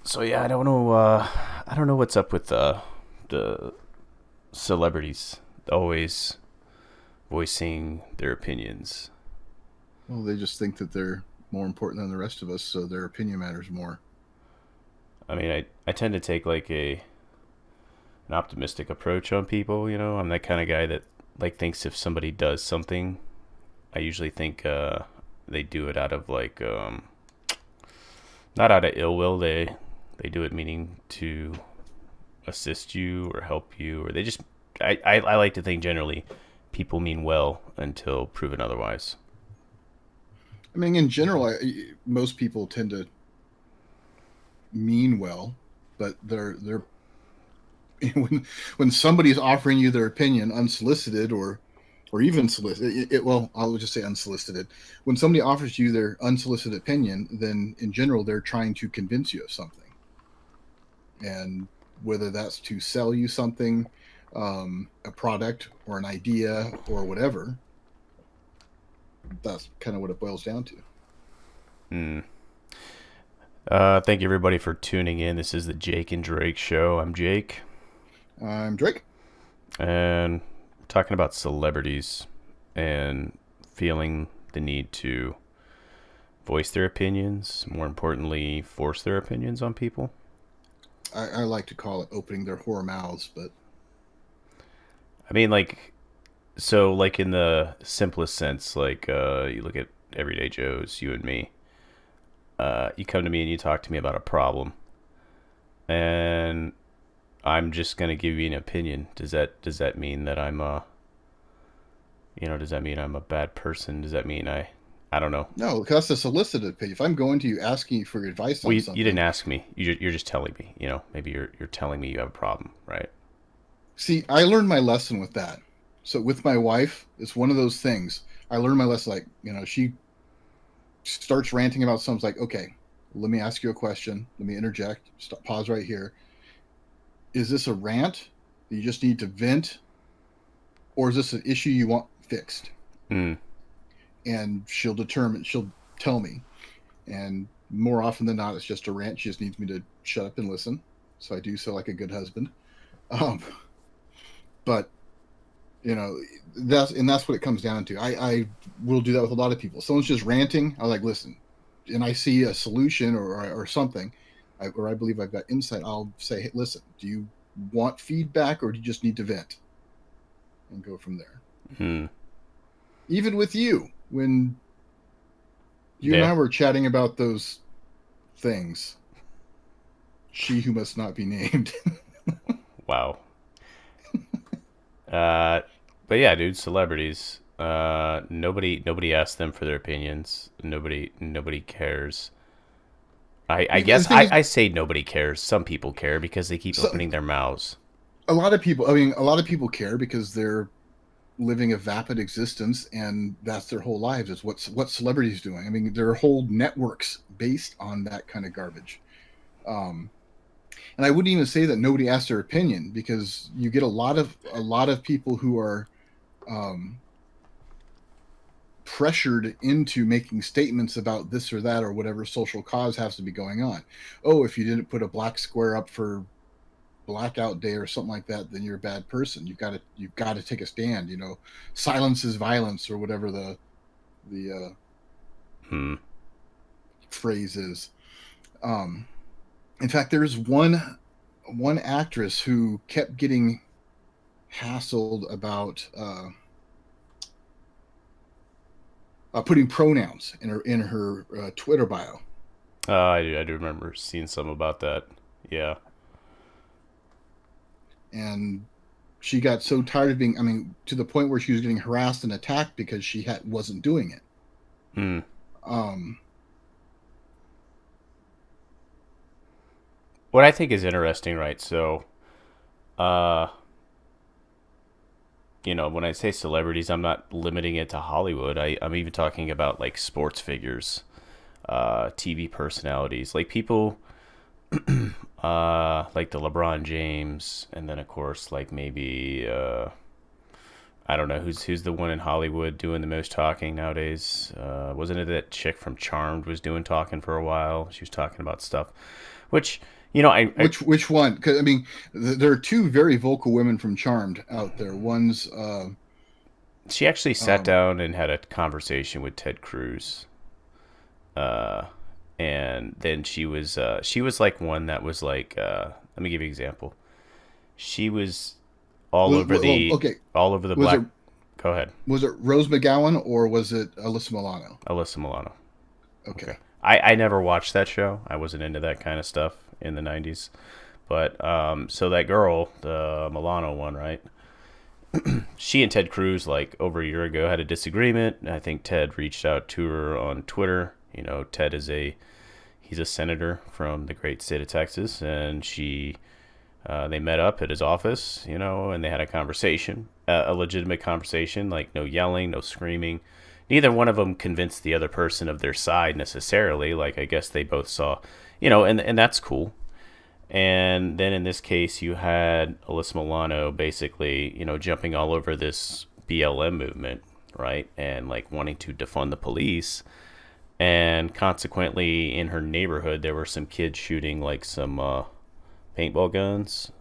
So yeah, I don't know. I don't know what's up with the celebrities always voicing their opinions. Well, they just think that they're more important than the rest of us, so their opinion matters more. I mean, I tend to take like an optimistic approach on people. I'm that kind of guy that like thinks if somebody does something, I usually think they do it out of like not out of ill will. They do it meaning to assist you or help you, or they just. I like to think generally people mean well until proven otherwise. I mean, in general, most people tend to mean well, but they're when somebody's offering you their opinion unsolicited or even solicited, well, I'll just say unsolicited. When somebody offers you their unsolicited opinion, then in general they're trying to convince you of something, and whether that's to sell you something, a product or an idea or whatever, that's kind of what it boils down to. Hmm. Thank you everybody for tuning in. This is the Jake and Drake show. I'm Jake, I'm Drake. and we're talking about celebrities and feeling the need to voice their opinions. More importantly, force their opinions on people. I like to call it opening their whore mouths, but I mean, like in the simplest sense, you look at everyday Joes, you and me. You come to me and you talk to me about a problem, and I'm just gonna give you an opinion. Does that mean that does that mean I'm a bad person? Does that mean I don't know. no, because that's a solicited opinion. If I'm going to you asking you for advice Well, on you didn't something, ask me. You're just telling me. Maybe you're telling me you have a problem, right? see, I learned my lesson with that. So with my wife, it's one of those things. I learned my lesson. Like, she starts ranting about something. It's like, okay, let me ask you a question. Let me interject. Stop, pause right here. Is this a rant that you just need to vent, or is this an issue you want fixed? Mm. And she'll tell me. And more often than not, it's just a rant. She just needs me to shut up and listen. So I do so like a good husband. Um, but you know, that's what it comes down to. I will do that with a lot of people. Someone's just ranting. I like listen, and I see a solution or something, or I believe I've got insight. I'll say, hey, listen, do you want feedback or do you just need to vent and go from there? Mm. Even with you, when you and Yeah. I were chatting about those things, she who must not be named. Wow. Uh, but yeah, dude, celebrities. Nobody asks them for their opinions. Nobody cares. I The guess thing is, I say nobody cares. Some people care because they keep so, opening their mouths. a lot of people. I mean, a lot of people care because they're living a vapid existence, and that's their whole lives. Is what celebrities doing. I mean, there are whole networks based on that kind of garbage. Um, and I wouldn't even say that nobody asks their opinion because you get a lot of people who are um, pressured into making statements about this or that or whatever social cause has to be going on. Oh, if you didn't put a black square up for blackout day or something like that, then you're a bad person. You've got to take a stand. Silence is violence or whatever the Hmm. phrase is. Um, in fact, there's one actress who kept getting hassled about putting pronouns in her Twitter bio, I do remember seeing some about that. Yeah. and she got so tired of being. I mean, to the point where she was getting harassed and attacked because she wasn't doing it. Hmm. Um, What I think is interesting, right? So, uh, when I say celebrities, I'm not limiting it to Hollywood. I'm even talking about like sports figures, TV personalities, like people like the LeBron James, and then of course like maybe I don't know who's the one in Hollywood doing the most talking nowadays. Wasn't it that chick from Charmed was doing talking for a while? She was talking about stuff. Which, you know, Which one? Because I mean, there are two very vocal women from Charmed out there. One's she actually sat um, down and had a conversation with Ted Cruz. Uh, and then she was like one that was like, let me give you an example. She was well, okay. all over the Was black. it Go ahead, Rose McGowan or was it Alyssa Milano? Alyssa Milano. Okay, Okay. I never watched that show. I wasn't into that kind of stuff in the '90s. But so that girl, the Milano one, right? She and Ted Cruz, like over a year ago, had a disagreement. I think Ted reached out to her on Twitter. You know, Ted is he's a senator from the great state of Texas, and they met up at his office, you know, and they had a conversation, a legitimate conversation, like no yelling, no screaming. Neither one of them convinced the other person of their side necessarily. Like I guess they both saw, you know, and that's cool. And then in this case, you had Alyssa Milano basically, you know, jumping all over this BLM movement, right? And like wanting to defund the police. And consequently, in her neighborhood, there were some kids shooting like some paintball guns,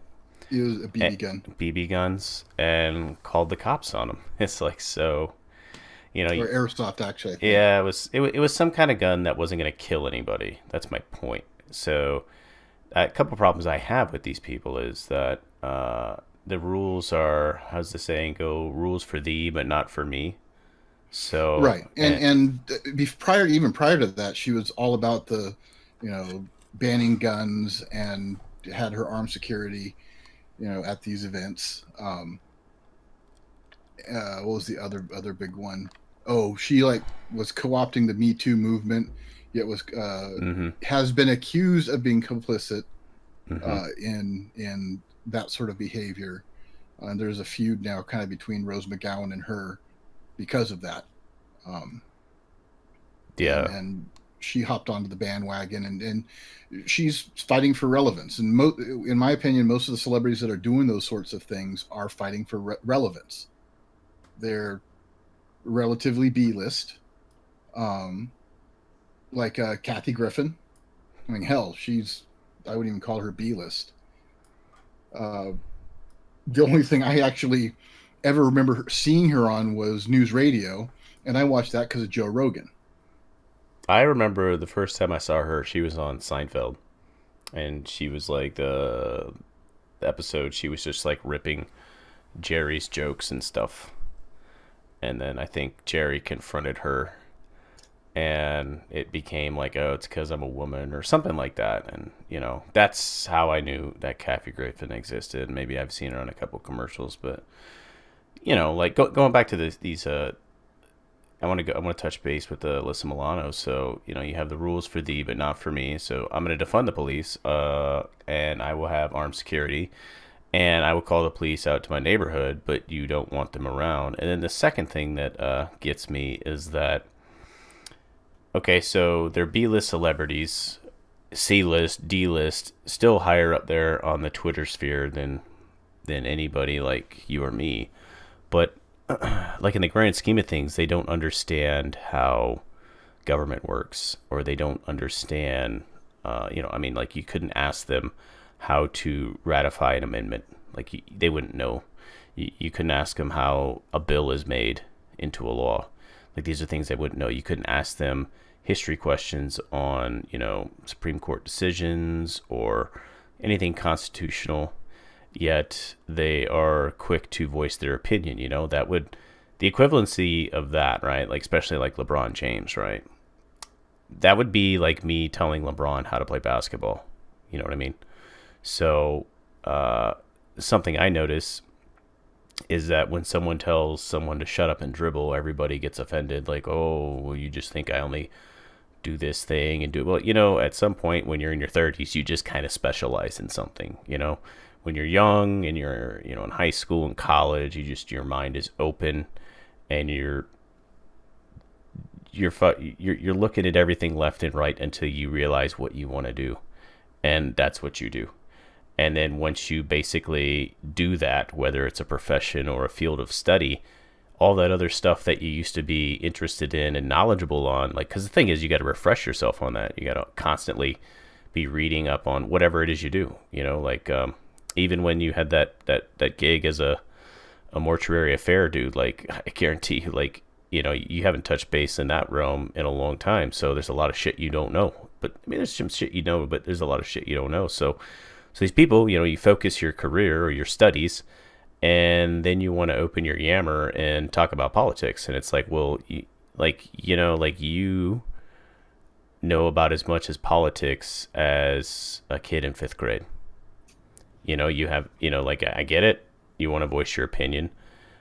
It was a BB gun BB guns, and called the cops on them. It's like, so, you know, or airsoft, actually. I think. yeah, it was some kind of gun that wasn't going to kill anybody. That's my point. So a couple problems I have with these people is that the rules are, how's the saying go, rules for thee but not for me. So Right, prior to that, she was all about the, banning guns and had her armed security, at these events. What was the other big one? Oh, she like was co-opting the Me Too movement, yet was mm-hmm, has been accused of being complicit mm-hmm. in that sort of behavior. And there's a feud now, kind of between Rose McGowan and her, because of that. Um, and Yeah, and she hopped onto the bandwagon, and she's fighting for relevance. And in my opinion, most of the celebrities that are doing those sorts of things are fighting for relevance. They're relatively B-list, um, like Kathy Griffin. I mean, hell, I wouldn't even call her B-list. Uh, the only thing I actually ever remember seeing her on was news radio, and I watched that because of Joe Rogan. I remember the first time I saw her, she was on Seinfeld, and she was like the episode. She was just like ripping Jerry's jokes and stuff, and then I think Jerry confronted her, and it became like, oh, it's because I'm a woman or something like that. And you know, that's how I knew that Kathy Griffin existed. Maybe I've seen her on a couple commercials, but you know, like going back to these I want to go. I want to touch base with Alyssa Milano. So you know, you have the rules for thee, but not for me. So I'm going to defund the police, and I will have armed security, and I will call the police out to my neighborhood. But you don't want them around. And then the second thing that gets me is that, okay, so they're B-list celebrities, C-list, D-list, still higher up there on the Twitter sphere than anybody like you or me. But like in the grand scheme of things, they don't understand how government works, or they don't understand. I mean, like you couldn't ask them how to ratify an amendment. Like they wouldn't know. You couldn't ask them how a bill is made into a law. Like these are things they wouldn't know. You couldn't ask them history questions on, Supreme Court decisions or anything constitutional, yet they are quick to voice their opinion. That would, the equivalency of that, right? Like, especially like LeBron James, right? That would be like me telling LeBron how to play basketball. You know what I mean? So, something I notice is that when someone tells someone to shut up and dribble, everybody gets offended. Like, oh, well, you just think I only do this thing and do it. Well, at some point when you're in your 30s, you just kind of specialize in something. When you're young and you're, in high school and college, your mind is open, and you're looking at everything left and right until you realize what you want to do, and that's what you do. And then once you basically do that, whether it's a profession or a field of study, all that other stuff that you used to be interested in and knowledgeable on, like, because the thing is, you got to refresh yourself on that. You got to constantly be reading up on whatever it is you do. Like even when you had that gig as a mortuary affair dude, like I guarantee you, like you haven't touched base in that realm in a long time. So there's a lot of shit you don't know. But I mean, there's some shit you know, but there's a lot of shit you don't know. So these people, you focus your career or your studies, and then you want to open your yammer and talk about politics, and it's like, well, like you know about as much as politics as a kid in fifth grade. You have, like I get it. You want to voice your opinion,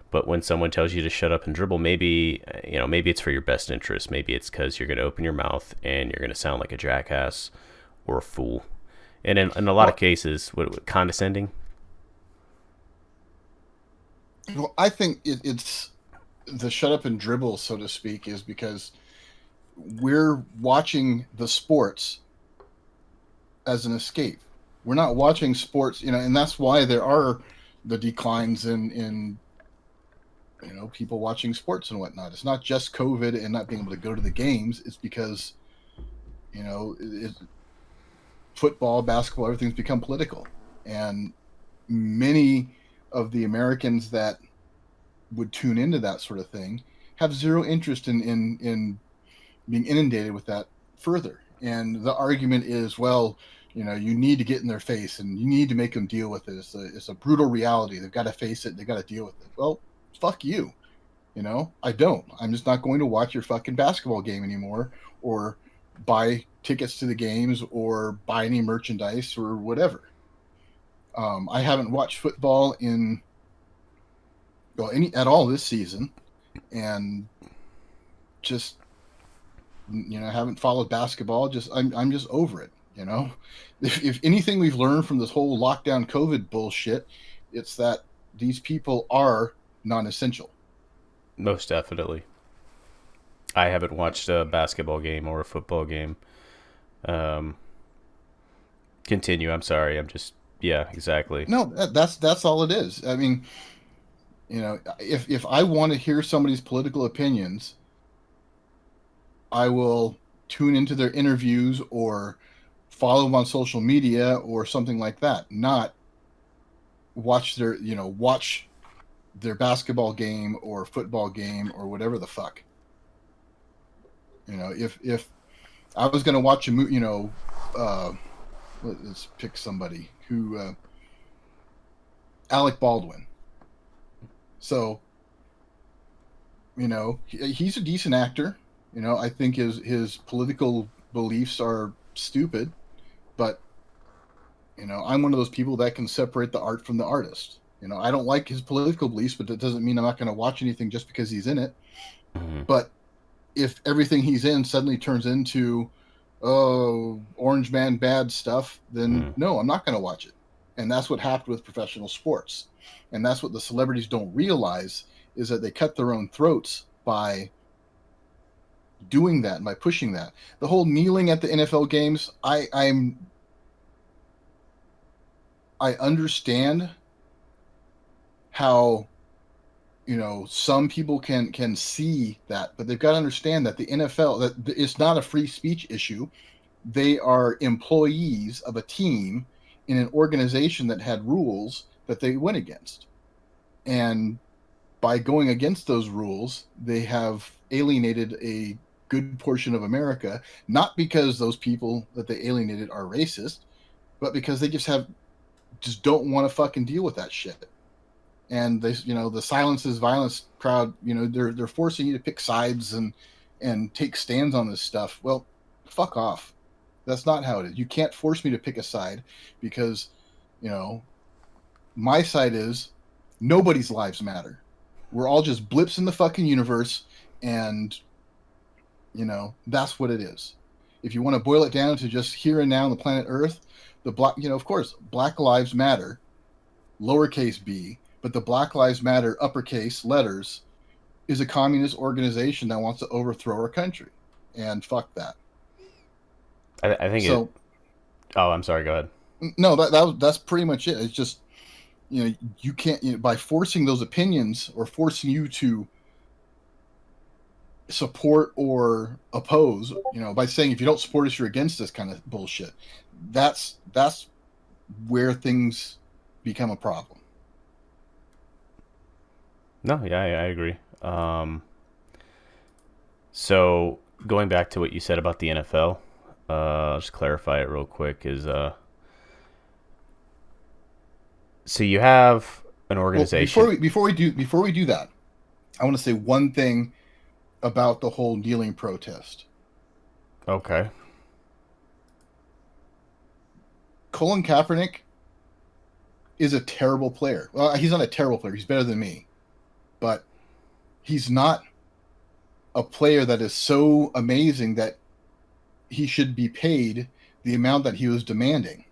but when someone tells you to shut up and dribble, maybe it's for your best interest. Maybe it's because you're going to open your mouth and you're going to sound like a jackass or a fool. And in a lot of cases, what condescending. Well, I think it's the shut up and dribble, so to speak, is because we're watching the sports as an escape. We're not watching sports, and that's why there are the declines in people watching sports and whatnot. It's not just COVID and not being able to go to the games. It's because football, basketball, everything's become political, and many of the Americans that would tune into that sort of thing have zero interest in being inundated with that further. And the argument is, well, you need to get in their face and you need to make them deal with it. It's a brutal reality. They've got to face it. They've got to deal with it. Well, fuck you. I don't. I'm just not going to watch your fucking basketball game anymore, or buy tickets to the games, or buy any merchandise or whatever. I haven't watched football at all this season, and just haven't followed basketball. I'm just over it. If anything we've learned from this whole lockdown COVID bullshit, it's that these people are non-essential. Most definitely. I haven't watched a basketball game or a football game. Continue. I'm sorry. Yeah, exactly. No, that's all it is. I mean, if I want to hear somebody's political opinions, I will tune into their interviews or follow them on social media or something like that. Not watch their basketball game or football game or whatever the fuck. If I was going to watch a movie, let's pick somebody who, Alec Baldwin. So, he's a decent actor. I think his political beliefs are stupid, but, I'm one of those people that can separate the art from the artist. I don't like his political beliefs, but that doesn't mean I'm not going to watch anything just because he's in it. Mm-hmm. But if everything he's in suddenly turns into, Orange Man bad stuff, then no, I'm not going to watch it. And that's what happened with professional sports. And that's what the celebrities don't realize, is that they cut their own throats by doing that and by pushing that. The whole kneeling at the NFL games, I understand how some people can see that, but they've got to understand that the NFL, that it's not a free speech issue. They are employees of a team in an organization that had rules that they went against, and by going against those rules, they have alienated a good portion of America, not because those people that they alienated are racist, but because they just don't want to fucking deal with that shit. And they, the silence is violence crowd, they're forcing you to pick sides and take stands on this stuff. Well, fuck off. That's not how it is. You can't force me to pick a side, because, my side is nobody's lives matter. We're all just blips in the fucking universe, and, that's what it is. If you want to boil it down to just here and now on the planet Earth, of course, Black Lives Matter, lowercase b, but the Black Lives Matter uppercase letters is a communist organization that wants to overthrow our country, and fuck that. I think so. Oh, I'm sorry. Go ahead. No, that's pretty much it. It's just, you can't, by forcing those opinions or forcing you to support or oppose, by saying if you don't support us, you're against us kind of bullshit. That's where things become a problem. No, yeah, I agree. So going back to what you said about the NFL, I'll just clarify it real quick. Is so you have an Well, organization. before we do that, I want to say one thing about the whole kneeling protest. Okay. Colin Kaepernick is a terrible player. Well, he's not a terrible player. He's better than me, but he's not a player that is so amazing that he should be paid the amount that he was demanding.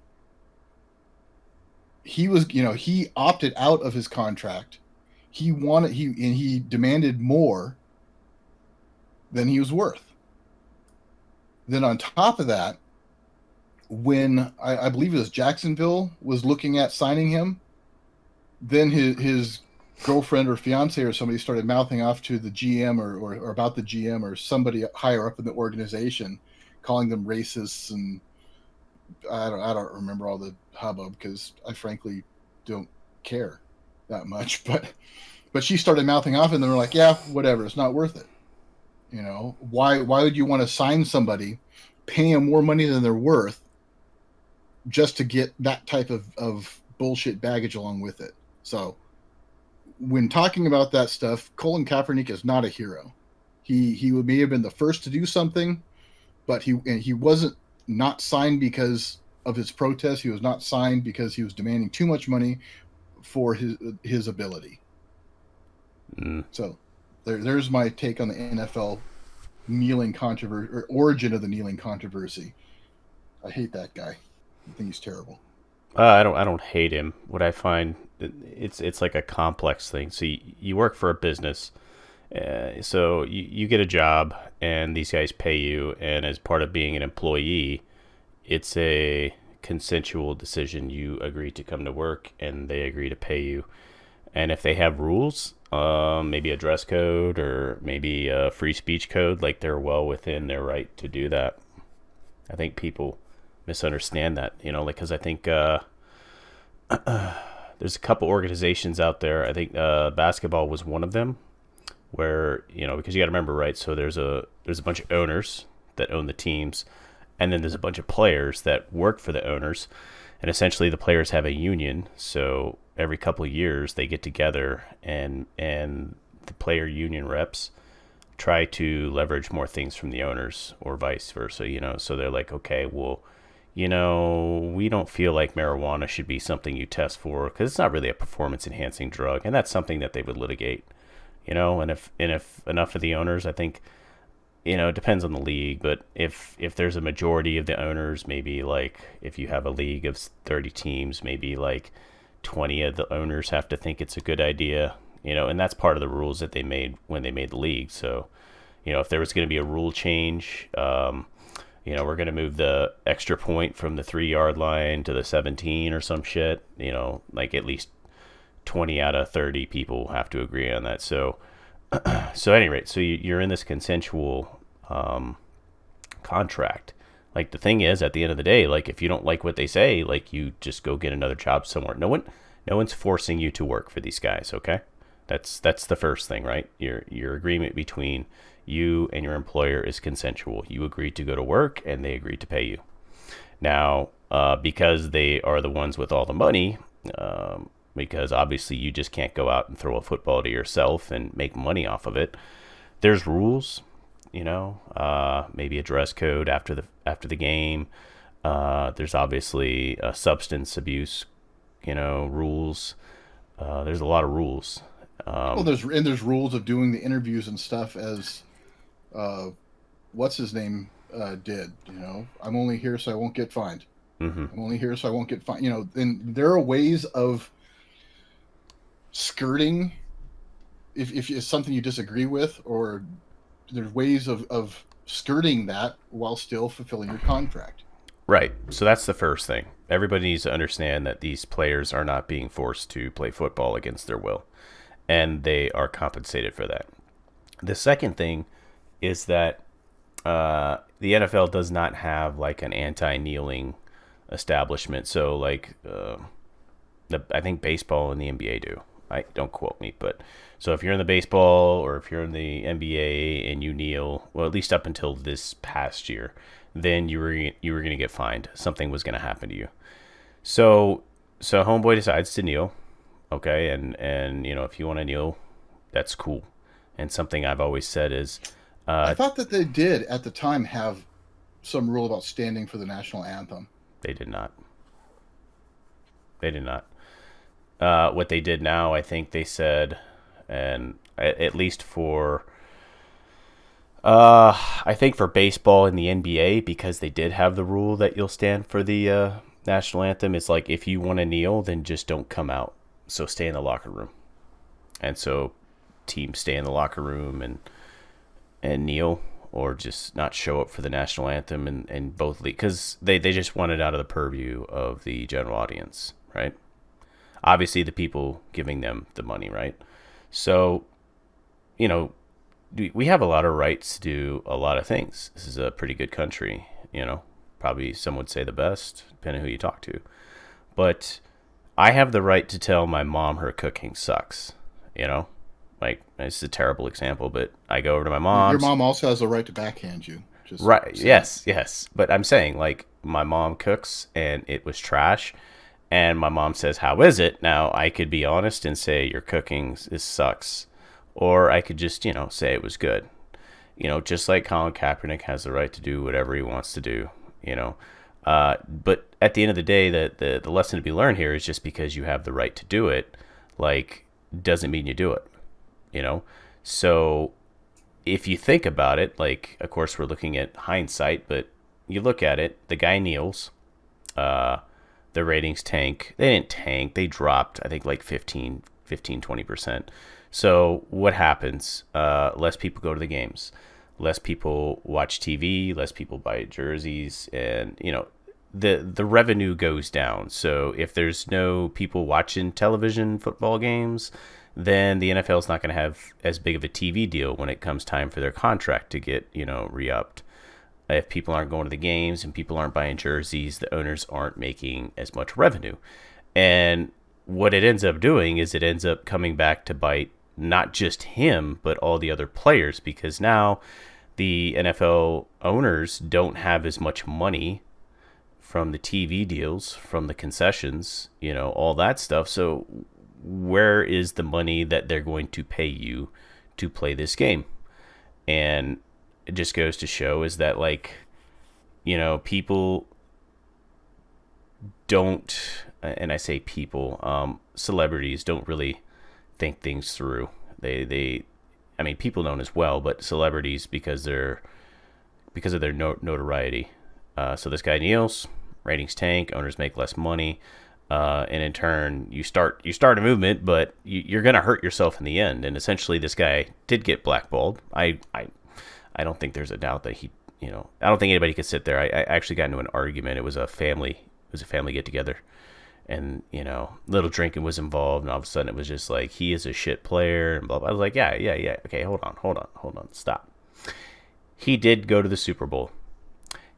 He was, he opted out of his contract. He demanded more than he was worth. Then on top of that, when I believe it was Jacksonville was looking at signing him, then his girlfriend or fiance or somebody started mouthing off to the GM or about the GM or somebody higher up in the organization, calling them racists, and I don't remember all the hubbub because I frankly don't care that much, but she started mouthing off, and they were like, yeah, whatever, it's not worth it. Why would you want to sign somebody, pay them more money than they're worth, just to get that type of bullshit baggage along with it? So when talking about that stuff, Colin Kaepernick is not a hero. He may have been the first to do something, but he wasn't not signed because of his protest. He was not signed because he was demanding too much money for his ability. Mm. So there's my take on the NFL kneeling controversy, or origin of the kneeling controversy. I hate that guy. I think he's terrible. I don't hate him. What I find it's like a complex thing. So you work for a business, so you get a job, and these guys pay you, and as part of being an employee, it's a consensual decision. You agree to come to work, and they agree to pay you. And if they have rules, maybe a dress code or maybe a free speech code, like they're well within their right to do that. I think people misunderstand that, like, because I think there's a couple organizations out there. I think basketball was one of them, where because you got to remember, right? So there's a bunch of owners that own the teams, and then there's a bunch of players that work for the owners, and essentially the players have a union. So every couple of years they get together, and the player union reps try to leverage more things from the owners or vice versa. So they're like, okay, well, we don't feel like marijuana should be something you test for because it's not really a performance enhancing drug, and that's something that they would litigate. And if enough of the owners, I think, it depends on the league, but if there's a majority of the owners, maybe like if you have a league of 30 teams, maybe like 20 of the owners have to think it's a good idea, and that's part of the rules that they made when they made the league. So, if there was going to be a rule change, we're going to move the extra point from the 3 yard line to the 17 or some shit, like at least 20 out of 30 people have to agree on that. So at any rate, so you're in this consensual contract. Like, the thing is, at the end of the day, like, if you don't like what they say, like, you just go get another job somewhere. No one's forcing you to work for these guys. Okay, that's the first thing, right? Your agreement between you and your employer is consensual. You agreed to go to work, and they agreed to pay you. Now, because they are the ones with all the money, because obviously you just can't go out and throw a football to yourself and make money off of it. There's rules, maybe a dress code after the game. There's obviously substance abuse, rules. There's a lot of rules. Well, there's rules of doing the interviews and stuff, as what's his name did. I'm only here so I won't get fined. Mm-hmm. I'm only here so I won't get fined. And there are ways of skirting if it's something you disagree with, or there's ways of skirting that while still fulfilling your contract. Right. So that's the first thing. Everybody needs to understand that these players are not being forced to play football against their will, and they are compensated for that. The second thing is that the NFL does not have like an anti-kneeling establishment. So like I think baseball and the NBA do. I don't quote me, but so if you're in the baseball or if you're in the NBA and you kneel, well, at least up until this past year, then you were going to get fined. Something was going to happen to you. So homeboy decides to kneel, okay, and if you want to kneel, that's cool. And something I've always said is, I uh, thought that they did at the time have some rule about standing for the national anthem. they did not. They did not. What they did now, I think they said, and at least for, I think for baseball and the NBA, because they did have the rule that you'll stand for the national anthem. It's like if you want to kneel, then just don't come out. So stay in the locker room. And so teams stay in the locker room and kneel, or just not show up for the national anthem, and both league, because they just want it out of the purview of the general audience, right? Obviously the people giving them the money, right? So, you know, we have a lot of rights to do a lot of things. This is a pretty good country, probably some would say the best, depending on who you talk to. But I have the right to tell my mom her cooking sucks, you know? Like, it's a terrible example, but I go over to my Your mom's. mom also has the right to backhand you. Just Right. saying. Yes, yes. But I'm saying, like, my mom cooks and it was trash. And my mom says, "How is it?" Now, I could be honest and say, "Your cooking is sucks." Or I could just, say it was good. Just like Colin Kaepernick has the right to do whatever he wants to do, you know. But at the end of the day, the lesson to be learned here is just because you have the right to do it, like, doesn't mean you do it, you know. So if you think about it, like, of course, we're looking at hindsight, but you look at it, the guy kneels, uh, the ratings tank. They didn't tank, they dropped, I think, like 20%. So what happens? Less people go to the games, less people watch TV, less people buy jerseys, and the revenue goes down. So if there's no people watching television football games, then the NFL is not going to have as big of a TV deal when it comes time for their contract to get re-upped. If people aren't going to the games and people aren't buying jerseys, the owners aren't making as much revenue. And what it ends up doing is it ends up coming back to bite not just him, but all the other players, because now the NFL owners don't have as much money from the TV deals, from the concessions, all that stuff. So where is the money that they're going to pay you to play this game? And it just goes to show is that, like, people don't, and I say people, celebrities don't really think things through. I mean, people don't as well, but celebrities, because of their notoriety. So this guy kneels, ratings tank, owners make less money, and in turn, you start a movement, but you're gonna hurt yourself in the end. And essentially, this guy did get blackballed. I don't think there's a doubt that he, I don't think anybody could sit there. I actually got into an argument. It was a family get together, and little drinking was involved, and all of a sudden it was just like, he is a shit player and blah blah. I was like, yeah, okay, hold on, stop. He did go to the Super Bowl.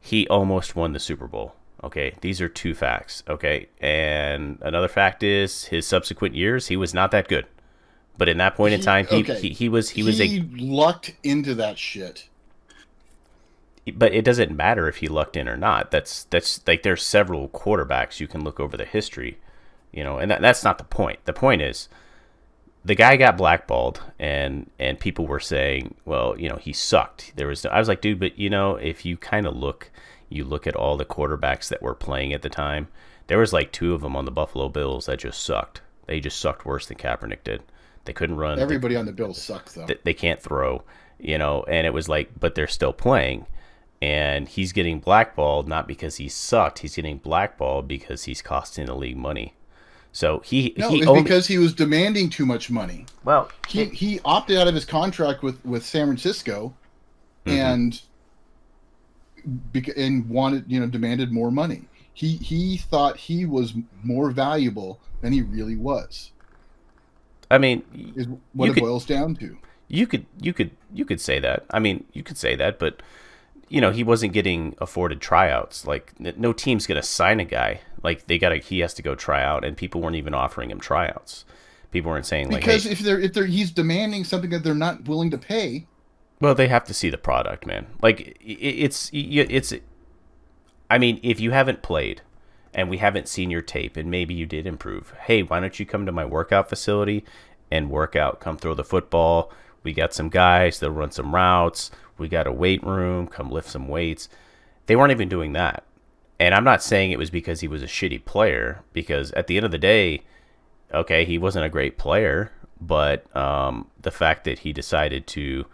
He almost won the Super Bowl. Okay, these are two facts. Okay, and another fact is his subsequent years, he was not that good. But in that point in time, he was he lucked into that shit. But it doesn't matter if he lucked in or not. That's like, there's several quarterbacks you can look over the history, and that's not the point. The point is, the guy got blackballed, and people were saying, well, he sucked. I was like, dude, but if you kind of look at all the quarterbacks that were playing at the time, there was like two of them on the Buffalo Bills that just sucked. They just sucked worse than Kaepernick did. They couldn't run. Everybody on the Bills sucks, though. They can't throw, and it was like, but they're still playing. And he's getting blackballed not because he sucked. He's getting blackballed because he's costing the league money. So because he was demanding too much money. Well, he opted out of his contract with San Francisco, and wanted, demanded more money. He thought he was more valuable than he really was. I mean, is what it boils down to. You could say that. I mean, you could say that, but he wasn't getting afforded tryouts. Like no team's gonna sign a guy. Like he has to go try out, and people weren't even offering him tryouts. People weren't saying like, Because hey, he's demanding something that they're not willing to pay. well, they have to see the product, man. Like it's. I mean, if you haven't played, and we haven't seen your tape, and maybe you did improve, hey, why don't you come to my workout facility and work out? Come throw the football. We got some guys. They'll run some routes. We got a weight room. Come lift some weights. They weren't even doing that. And I'm not saying it was because he was a shitty player, because at the end of the day, okay, he wasn't a great player, but the fact that he decided to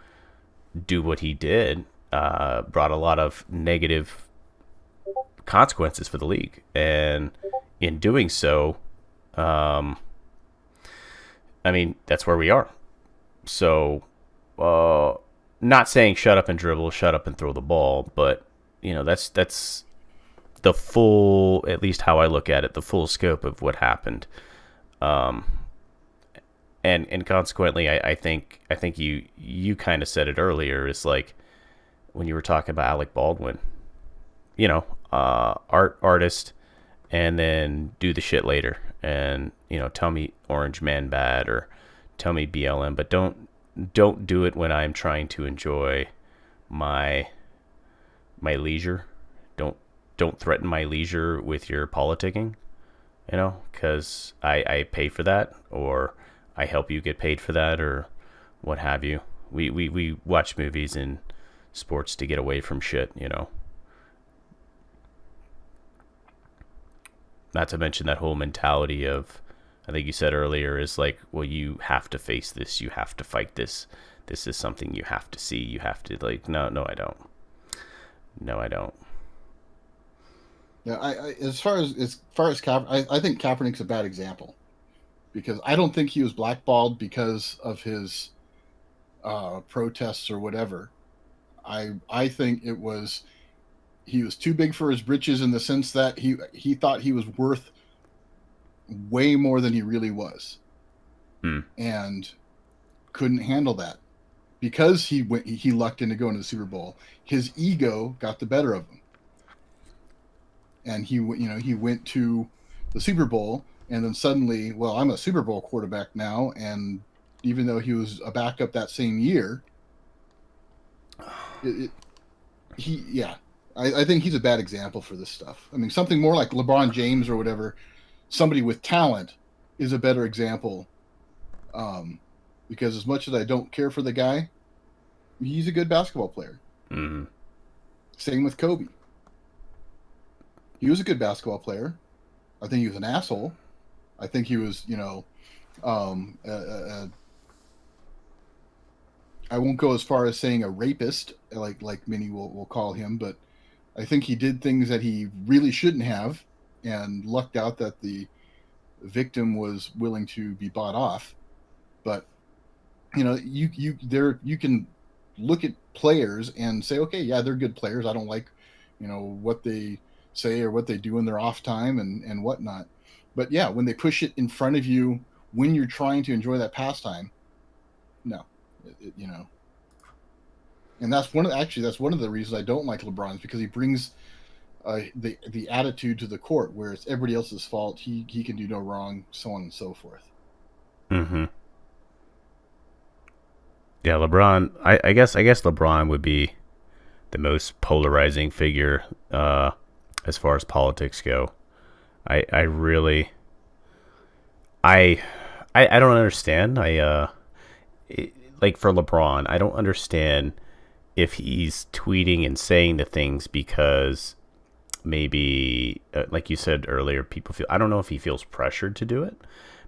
do what he did brought a lot of negative consequences for the league. And in doing so, I mean, that's where we are. So, not saying shut up and dribble, shut up and throw the ball, but that's the full, at least how I look at it, the full scope of what happened. Um, and consequently, I think you kind of said it earlier. It's like when you were talking about Alec Baldwin, artist, and then do the shit later, and tell me Orange Man bad or tell me BLM, but don't do it when I'm trying to enjoy my leisure. Don't threaten my leisure with your politicking, because I pay for that, or I help you get paid for that, or what have you. We watch movies and sports to get away from shit, Not to mention that whole mentality of, I think you said earlier, is like, well, you have to face this, you have to fight this. This is something you have to see. You have to no, I don't. No, I don't. Yeah, as far as I think Kaepernick's a bad example, because I don't think he was blackballed because of his protests or whatever. I think he was too big for his britches, in the sense that he thought he was worth way more than he really was, and couldn't handle that, because he lucked into going to the Super Bowl. His ego got the better of him, and he went to the Super Bowl, and then suddenly, well, I'm a Super Bowl quarterback now, and even though he was a backup that same year, yeah, I think he's a bad example for this stuff. I mean, something more like LeBron James or whatever, somebody with talent, is a better example. Because as much as I don't care for the guy, he's a good basketball player. Mm-hmm. Same with Kobe. He was a good basketball player. I think he was an asshole. I think he was, I won't go as far as saying a rapist, like many will call him, but I think he did things that he really shouldn't have, and lucked out that the victim was willing to be bought off. But you can look at players and say, okay, yeah, they're good players. I don't like what they say or what they do in their off time and whatnot. But yeah, when they push it in front of you when you're trying to enjoy that pastime, no, and that's one of the reasons I don't like LeBron, is because he brings the attitude to the court where it's everybody else's fault. He can do no wrong, so on and so forth. Mm-hmm. Yeah, LeBron. I guess LeBron would be the most polarizing figure as far as politics go. I really I don't understand. Like for LeBron, I don't understand if he's tweeting and saying the things because maybe, like you said earlier, people feel. I don't know if he feels pressured to do it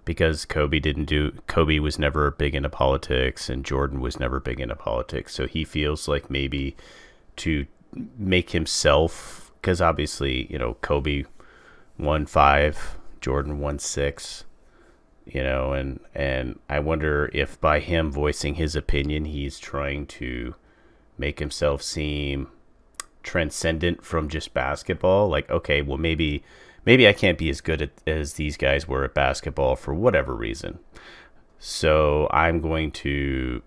because Kobe was never big into politics and Jordan was never big into politics. So he feels like maybe to make himself, because obviously, Kobe won 5, Jordan won 6, and I wonder if by him voicing his opinion, he's trying to make himself seem transcendent from just basketball. Like, okay, well, maybe I can't be as good as these guys were at basketball for whatever reason. So I'm going to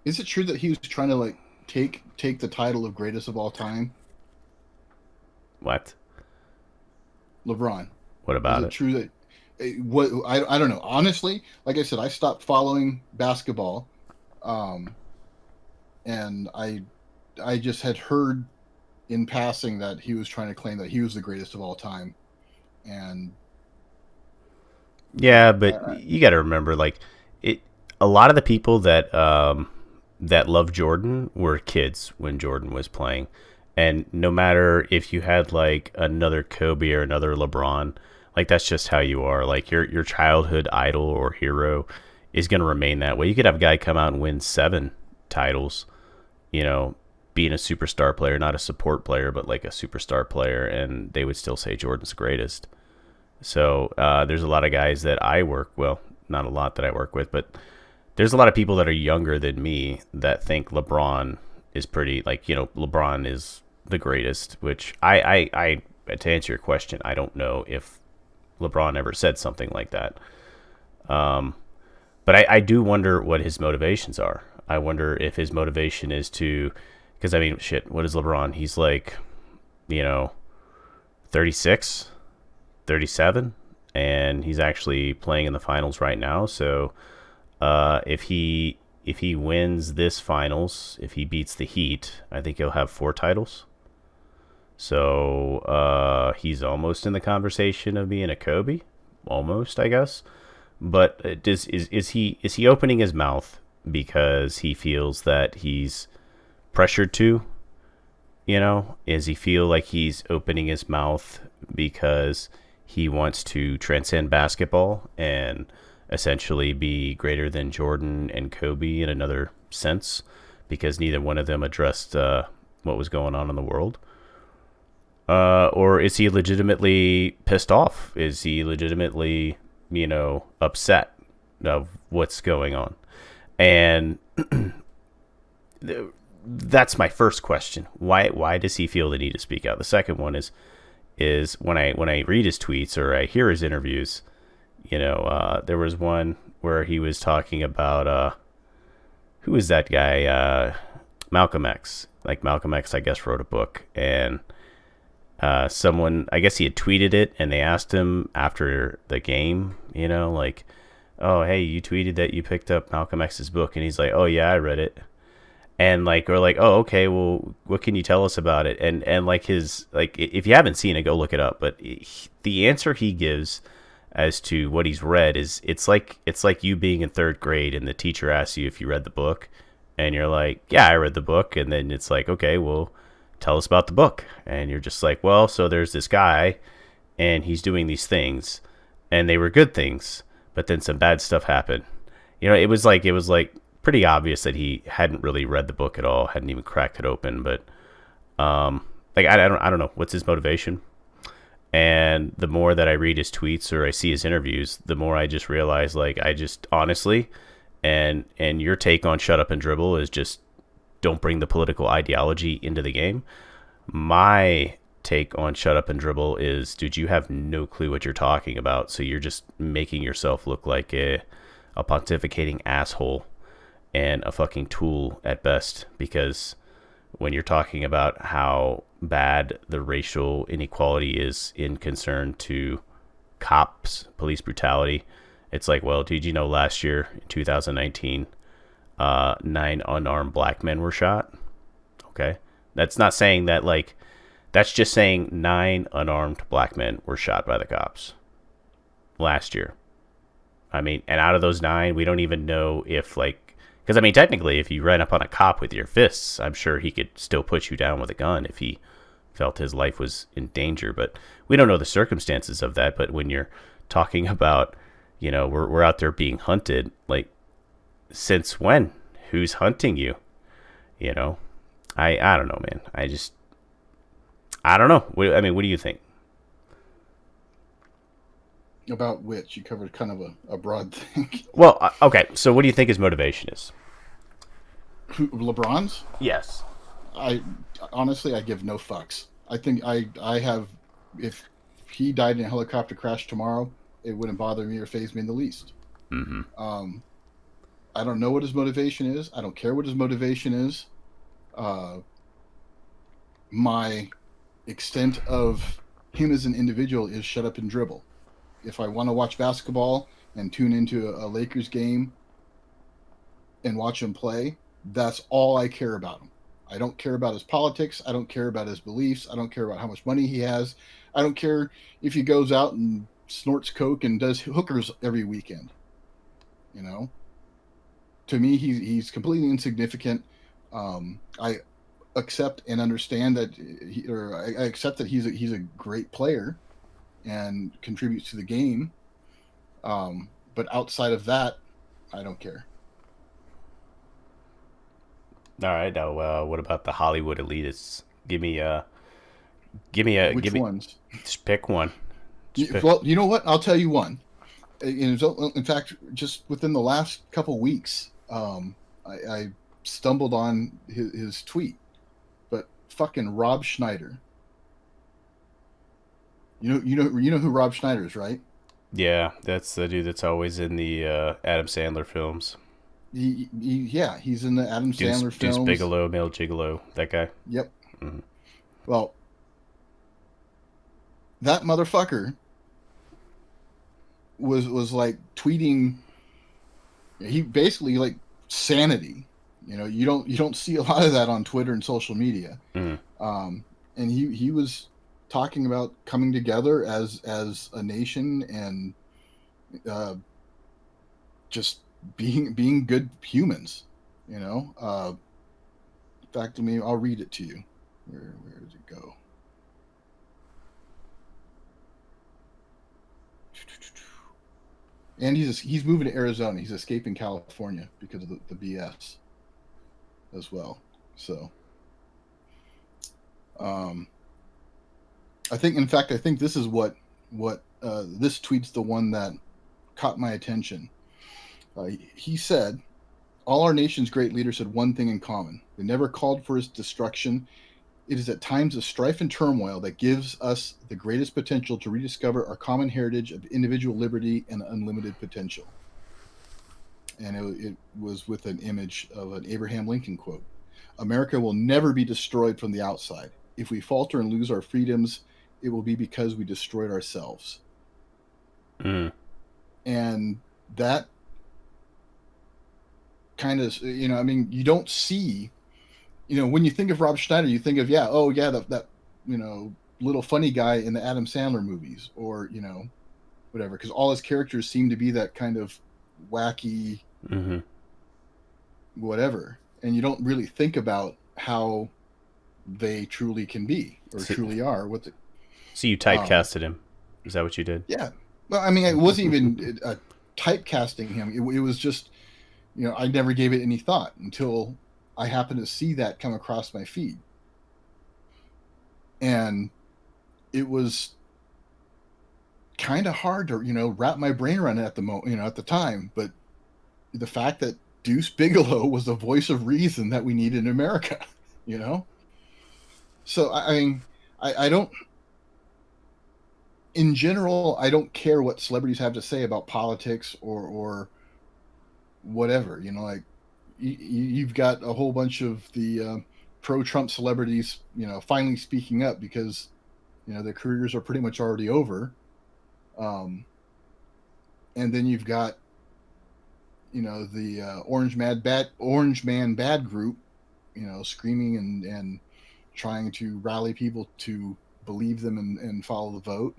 Is it true that he was trying to like take the title of greatest of all time? What? LeBron. What Is about it it? true that what I don't know. Honestly, like I said, I stopped following basketball, um, and I just had heard in passing that he was trying to claim that he was the greatest of all time, and Yeah, but I, you got to remember, like, it. A lot of the people that love Jordan were kids when Jordan was playing, and no matter if you had like another Kobe or another LeBron, like that's just how you are. Like your childhood idol or hero is going to remain that way. You could have a guy come out and win 7 titles, you know, being a superstar player, not a support player, but like a superstar player, and they would still say Jordan's the greatest. So there's a lot of guys that I work, well, not a lot that I work with, but there's a lot of people that are younger than me that think LeBron is pretty, like, LeBron is the greatest, which to answer your question, I don't know if LeBron ever said something like that. Um, but I do wonder what his motivations are. I wonder if his motivation is to, because I mean, shit, what is LeBron? He's like, you know, 36, 37, and he's actually playing in the finals right now. So if he wins this finals, if he beats the Heat, I think he'll have 4 titles. So he's almost in the conversation of being a Kobe, almost, I guess. But is he opening his mouth because he feels that he's pressured to? Does he feel like he's opening his mouth because he wants to transcend basketball and essentially be greater than Jordan and Kobe in another sense, because neither one of them addressed what was going on in the world? Or is he legitimately pissed off? Is he legitimately, upset of what's going on? And that's my first question. Why does he feel the need to speak out? The second one is when I read his tweets or I hear his interviews, there was one where he was talking about who is that guy? Malcolm X. Like Malcolm X, I guess, wrote a book, and someone, I guess he had tweeted it, and they asked him after the game, like, oh, hey, you tweeted that you picked up Malcolm X's book, and he's like, oh yeah, I read it. And like, we're like, oh, okay, well, what can you tell us about it? And like his, like, if you haven't seen it, go look it up. But the answer he gives as to what he's read is, it's like you being in 3rd grade and the teacher asks you if you read the book, and you're like, yeah, I read the book. And then it's like, okay, well, tell us about the book. And you're just like, well, so there's this guy and he's doing these things, and they were good things, but then some bad stuff happened. It was like pretty obvious that he hadn't really read the book at all, hadn't even cracked it open. But like, I don't know what's his motivation. And the more that I read his tweets or I see his interviews, the more I just realize, like, I just honestly, and your take on shut up and dribble is just don't bring the political ideology into the game. My take on shut up and dribble is, dude, you have no clue what you're talking about, so you're just making yourself look like a pontificating asshole and a fucking tool at best. Because when you're talking about how bad the racial inequality is in concern to cops, police brutality, it's like, well, did you know last year in 2019, 9 unarmed black men were shot? Okay. That's not saying that, like, that's just saying 9 unarmed black men were shot by the cops last year. I mean, and out of those 9, we don't even know if, like, because I mean, technically, if you ran up on a cop with your fists, I'm sure he could still put you down with a gun if he felt his life was in danger. But we don't know the circumstances of that. But when you're talking about, we're out there being hunted, like, since when? Who's hunting you? I don't know, man. I don't know. I mean, what do you think? about which you covered kind of a broad thing. Well, okay. So, what do you think his motivation is? LeBron's? Yes. I honestly, I give no fucks. I think I have, if he died in a helicopter crash tomorrow, it wouldn't bother me or faze me in the least. Mm-hmm. Um, I don't know what his motivation is. I don't care what his motivation is. Uh, my extent of him as an individual is shut up and dribble. If I want to watch basketball and tune into a Lakers game and watch him play, that's all I care about him. I don't care about his politics. I don't care about his beliefs. I don't care about how much money he has. I don't care if he goes out and snorts coke and does hookers every weekend. You know, to me, he's completely insignificant. I accept and understand that, I accept that he's a great player and contributes to the game. But outside of that, I don't care. All right, now what about the Hollywood elitists? Give Which me, ones? just pick one. Just pick. Well, you know what? I'll tell you one. In fact, just within the last couple weeks, I stumbled on his tweet. But fucking Rob Schneider. You know who Rob Schneider is, right? Yeah, that's the dude that's always in the Adam Sandler films. Yeah, he's in the Adam Sandler Deuce films. Bigelow, Male Gigolo, that guy. Yep. Hmm. Well, that motherfucker was like tweeting. He basically like sanity. You don't see a lot of that on Twitter and social media. Mm. And he was talking about coming together as a nation and uh, just being good humans. In fact, I'll read it to you. Where does it go? And he's moving to Arizona. He's escaping California because of the BS as well. So, um, I think this is what this tweet's the one that caught my attention. He said, "All our nation's great leaders had one thing in common: they never called for his destruction. It is at times of strife and turmoil that gives us the greatest potential to rediscover our common heritage of individual liberty and unlimited potential." And it was with an image of an Abraham Lincoln quote. "America will never be destroyed from the outside. If we falter and lose our freedoms, it will be because we destroyed ourselves." Mm. And that kind of, you don't see, when you think of Rob Schneider, you think of, yeah, oh yeah, that little funny guy in the Adam Sandler movies, or whatever, because all his characters seem to be that kind of wacky, Hmm. whatever, and you don't really think about how they truly can be, or So, truly are. so you Um, typecasted him. Is that what you did? yeah, well, I mean, it wasn't even typecasting him. It was just, I never gave it any thought until I happened to see that come across my feed, and it was kind of hard to wrap my brain around it at the at the time. But the fact that Deuce Bigelow was the voice of reason that we need in America, you know. So I mean, I don't. In general, I don't care what celebrities have to say about politics or whatever. Like you've got a whole bunch of the pro-Trump celebrities, finally speaking up because their careers are pretty much already over. Um, and then you've got the Orange Man Bad group, screaming and trying to rally people to believe them and follow the vote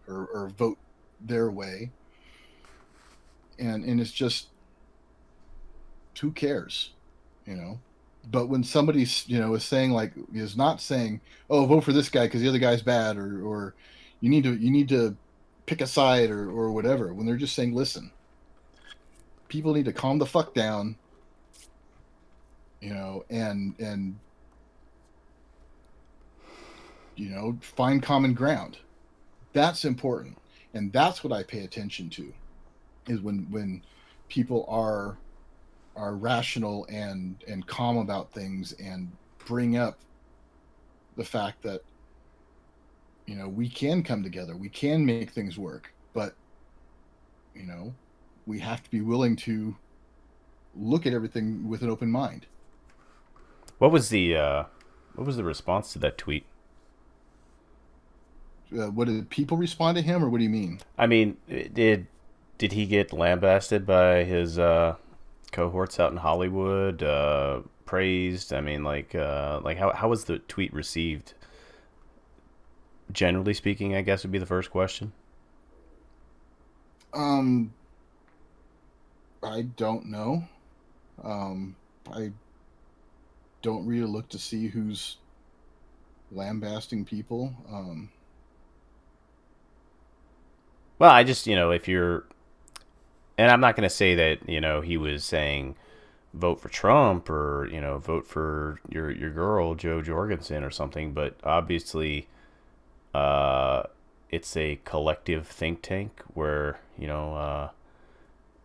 or vote their way. And it's just, who cares, you know? But when somebody's is saying, like, is not saying, oh, vote for this guy because the other guy's bad, or you need to pick a side, or whatever, when they're just saying, listen, people need to calm the fuck down, and find common ground. That's important, and that's what I pay attention to, is when people are rational and calm about things, and bring up the fact that we can come together, we can make things work, but you know we have to be willing to look at everything with an open mind. What was the response to that tweet? What did people respond to him, or what do you mean? I mean, did he get lambasted by his cohorts out in Hollywood? Praised? I mean, like how was the tweet received? Generally speaking, I guess would be the first question. Um, I don't know. I don't really look to see who's lambasting people. Well, I just if you're, and I'm not going to say that he was saying vote for Trump or vote for your girl Joe Jorgensen or something, but obviously uh, it's a collective think tank where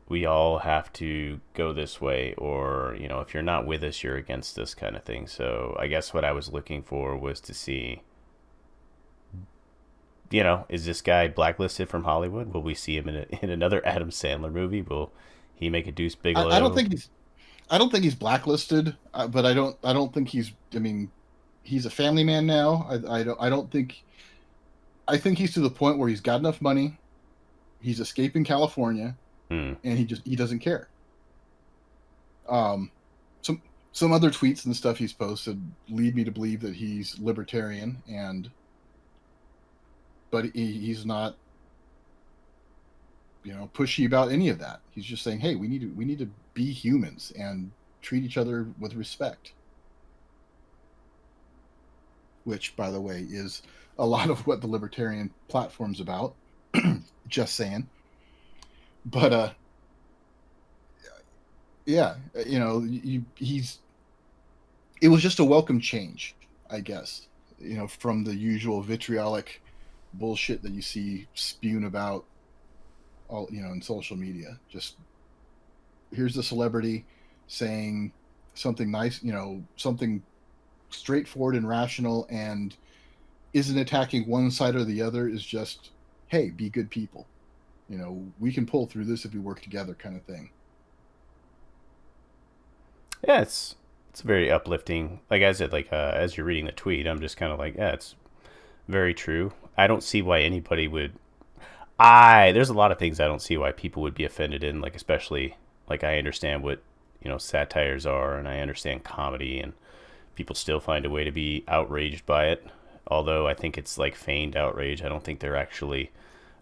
we all have to go this way, or if you're not with us, you're against us, kind of thing. So I guess what I was looking for was to see, is this guy blacklisted from Hollywood? Will we see him in another Adam Sandler movie? Will he make a Deuce I don't Bigelow? think he's. I don't think he's blacklisted, but I don't. I don't think he's. I mean, he's a family man now. I don't. I don't think. I think he's to the point where he's got enough money. He's escaping California, Hmm. and he doesn't care. Um, some other tweets and stuff he's posted lead me to believe that he's libertarian, and but he's not, pushy about any of that. He's just saying, hey, we need to be humans and treat each other with respect, which, by the way, is a lot of what the libertarian platform's about. Just saying. But yeah, he's. It was just a welcome change, I guess. From the usual vitriolic bullshit that you see spewing about all in social media. Just here's the celebrity saying something nice, something straightforward and rational, and isn't attacking one side or the other. Is just, hey, be good people. We can pull through this if we work together, kind of thing. Yeah, it's very uplifting. Like I said, like as you're reading the tweet, I'm just kind of like, yeah, it's very true. I don't see why anybody would. There's a lot of things I don't see why people would be offended in. Like especially like I understand what satires are, and I understand comedy, and people still find a way to be outraged by it. Although I think it's like feigned outrage. I don't think they're actually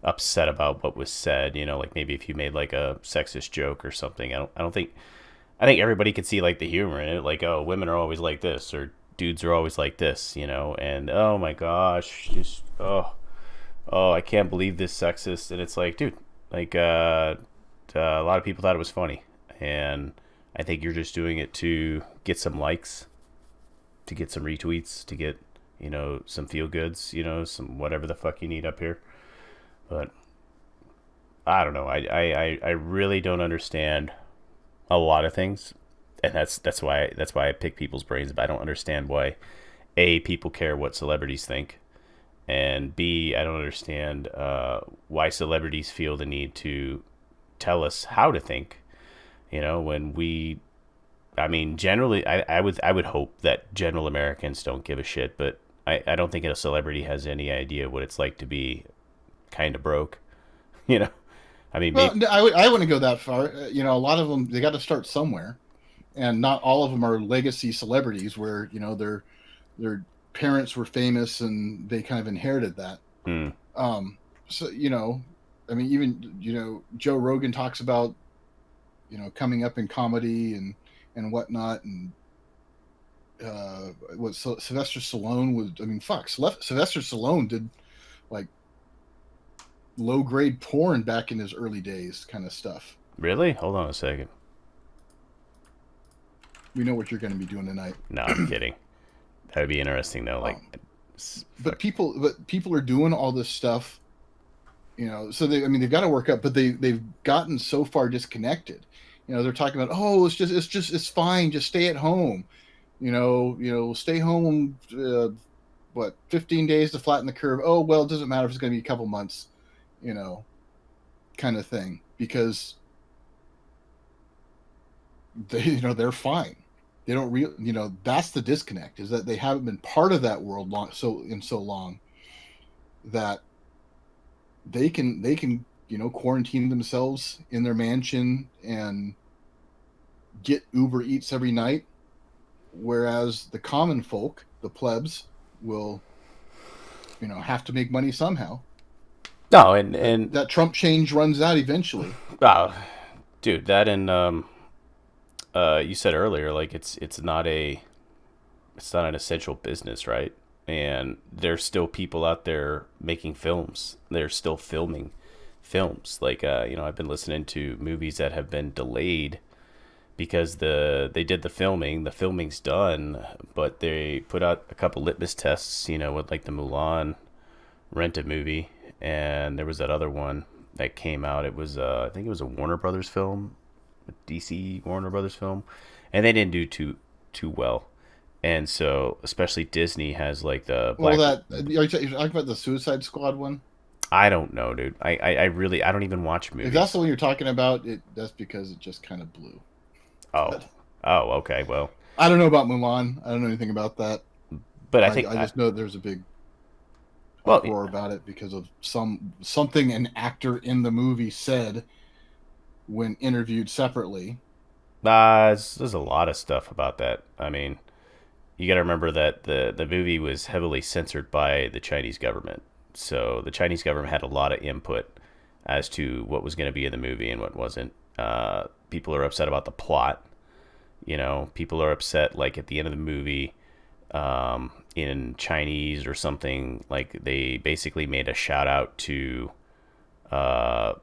upset about what was said. Like maybe if you made like a sexist joke or something. I don't think. I think everybody could see like the humor in it. Like, oh, women are always like this, or dudes are always like this. And oh my gosh, just oh, I can't believe this sexist. And it's like, dude, like a lot of people thought it was funny, and I think you're just doing it to get some likes, to get some retweets, to get some feel goods, some whatever the fuck you need up here. But I don't know. I really don't understand a lot of things, and that's why I pick people's brains. But I don't understand why people care what celebrities think, and B, I don't understand why celebrities feel the need to tell us how to think. When we, I mean, generally, I would hope that general Americans don't give a shit, but I don't think a celebrity has any idea what it's like to be kind of broke. You know, I mean, Well, maybe. no, I wouldn't go that far. A lot of them, they got to start somewhere, and not all of them are legacy celebrities where their parents were famous and they kind of inherited that. Hmm. Um, so I mean, even Joe Rogan talks about coming up in comedy and whatnot, and what Sylvester Stallone was. I mean, fuck, Sylvester Stallone did like low grade porn back in his early days, kind of stuff. Really? Hold on a second. We know what you're going to be doing tonight. No, I'm kidding. That would be interesting though. Like, Um, fuck. but people are doing all this stuff, So I mean, they've got to work up, but they've gotten so far disconnected. They're talking about, oh, it's fine, just stay at home. Stay home. 15 days to flatten the curve. Oh well, it doesn't matter if it's going to be a couple months, you know, kind of thing. Because they're fine. They don't real that's the disconnect, is that they haven't been part of that world so long that they can quarantine themselves in their mansion and get Uber Eats every night, whereas the common folk, the plebs, will have to make money somehow. No, That and that Trump change runs out eventually. oh, dude, that and you said earlier, like it's not an essential business, right? And there's still people out there making films. They're still filming films. Like I've been listening to movies that have been delayed because they did the filming's done, but they put out a couple litmus tests, with like the Mulan rented movie, and there was that other one that came out. It was I think it was a Warner Brothers film, a DC Warner Brothers film, and they didn't do too well. And so, especially Disney has like the Well, black. you're talking about the Suicide Squad one. I don't know, dude. I really I don't even watch If that's the movies. one you're talking about, that's because it just kind of blew. Oh, But oh, okay. Well, I don't know about Mulan. I don't know anything about that. but I I, think I just know there's a big well, uproar about it because of something an actor in the movie said when interviewed separately. there's a lot of stuff about that. I mean, you got to remember that the movie was heavily censored by the Chinese government. So the Chinese government had a lot of input as to what was going to be in the movie and what wasn't. People are upset about the plot. People are upset like at the end of the movie, in Chinese or something. Like they basically made a shout out to uh,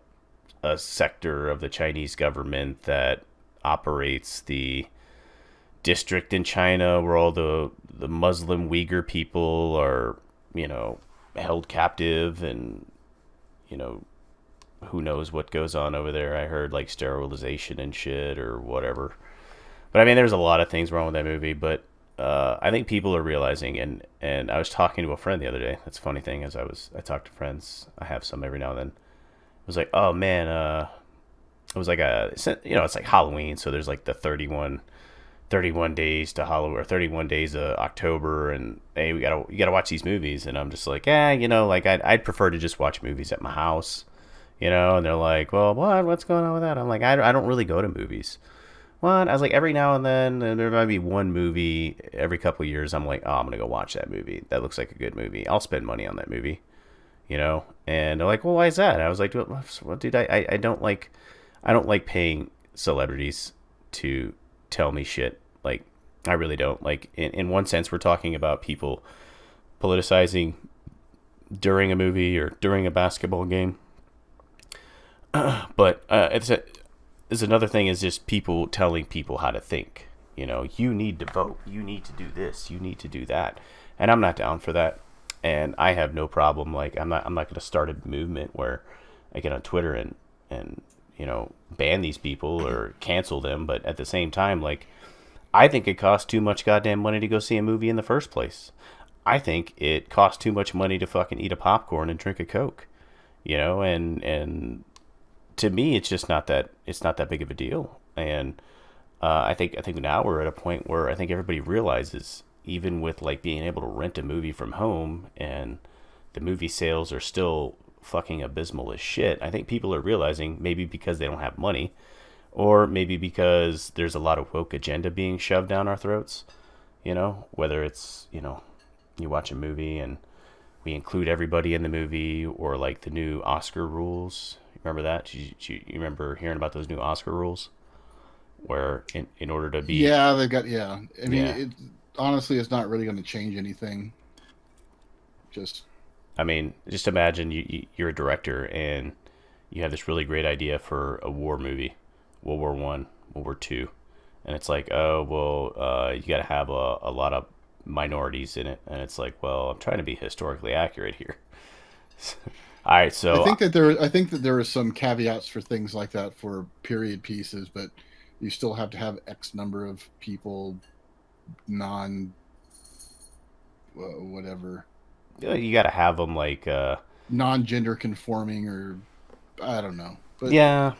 a sector of the Chinese government that operates the district in China where all the Muslim Uyghur people are, held captive, and you know who knows what goes on over there. I heard like sterilization and shit or whatever. But I mean, there's a lot of things wrong with that movie. But I think people are realizing, and I was talking to a friend the other day. That's a funny thing, as I talk to friends. I have some every now and then. It was like, oh man, it was like it's like Halloween, so there's like the 31 days to Halloween, or 31 days of October, and hey, you gotta watch these movies. And I'm just like, yeah, like I'd prefer to just watch movies at my house, and they're like, well, what's going on with that? I'm like, I don't really go to movies. What? I was like, every now and then, and there might be one movie every couple of years. I'm like, oh, I'm gonna go watch that movie. That looks like a good movie. I'll spend money on that movie, And they're like, well, why is that? I was like, well, dude, I don't like paying celebrities to tell me shit. Like, I really don't. Like, in one sense, we're talking about people politicizing during a movie or during a basketball game. But it's another thing is just people telling people how to think. You need to vote. You need to do this. You need to do that. And I'm not down for that. And I have no problem. Like, I'm not going to start a movement where I get on Twitter and ban these people or cancel them. But at the same time, like, I think it costs too much goddamn money to go see a movie in the first place. I think it costs too much money to fucking eat a popcorn and drink a Coke. And to me, it's not that big of a deal. And I think now we're at a point where I think everybody realizes, even with like being able to rent a movie from home, and the movie sales are still fucking abysmal as shit. I think people are realizing, maybe because they don't have money, or maybe because there's a lot of woke agenda being shoved down our throats. Whether it's you watch a movie and we include everybody in the movie, or like the new Oscar rules. Remember that? You remember hearing about those new Oscar rules, where in order to be, Yeah, they got yeah. I mean, yeah, honestly, it's not really going to change anything. Just I mean, just imagine you're a director and you have this really great idea for a war movie, World War I, World War II, and it's like, oh well, you got to have a lot of minorities in it, and it's like, well, I'm trying to be historically accurate here. All right, so I think that there are some caveats for things like that for period pieces, but you still have to have X number of people non whatever you got to have them like, non gender conforming, or I don't know, but yeah,